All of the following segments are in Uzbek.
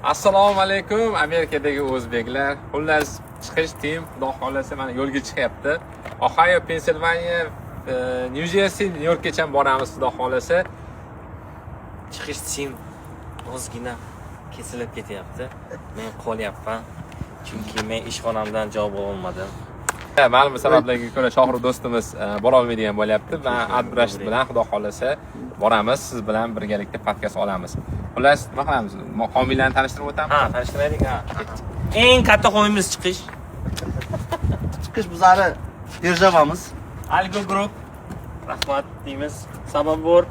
Assalomu alaykum Amerikadagi o'zbeklar. Xullas chiqish tim, xudo xolasa mana yo'lga chiqyapti. Ohio, Pensilvaniya, New Jersey, Nyu-Yorkgacha boramiz xudo xolasa. Chiqish tim ozgina kesilib ketyapti. Men qolyapman. Chunki men ishxonamdan javob olmadim. Ma'lum sabablarga ko'ra Shohru do'stimiz bora olmaydigan bo'lyapti va Abdurash bilan xudo xolasa boramiz. Siz bilan birgalikda podkast olamiz. Xullas, nima qilamiz? Homiylarni tanishtirib o'tamiz. Ha, tanishtiraylik. Ha. Eng katta homiyimiz chiqish. Chiqish bizlari Державamiz. Algo Group. Rahmat deymiz. Sabab bor.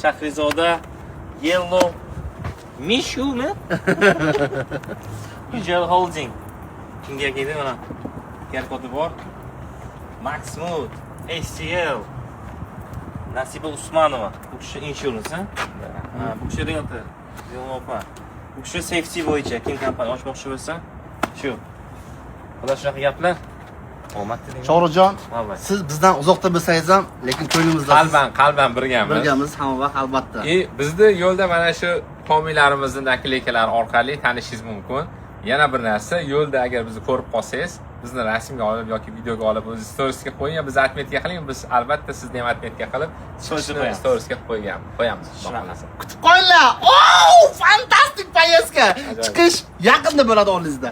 Shahrizoda, Yellow, Mishumi. Ujel Holding. Kimga keldi mana? Kodi bor. Maxmood, ACL, Nasiba Usmanova. Bu kishi insurance, ha? Bu kishi realtor. Yo'q, bu kishi safety bo'yicha kim kompaniya ochmoqchi bo'lsa, shu. Xudo shunaqa gaplar. Omad tiling. Shohruxjon, siz bizdan uzoqda bo'lsangiz ham, lekin ko'nglimizda qalban birgamiz. birgamiz hamma vaqt albatta. Bizni yo'lda mana shu homiylarimizning nakleykalari orqali tanishingiz mumkin. Yana bir narsa, yo'lda agar bizni ko'rib qolsangiz, bizni rasmga olib yoki videoga olib o'z storiesga qo'ying, biz atmetga qiling, biz albatta sizni ham atmetga qilib, storiesga qo'yamiz. Kutib qo'yinglar. Oh, fantastik poyezdka. Chiqish yaqinda bo'ladi oldingizda.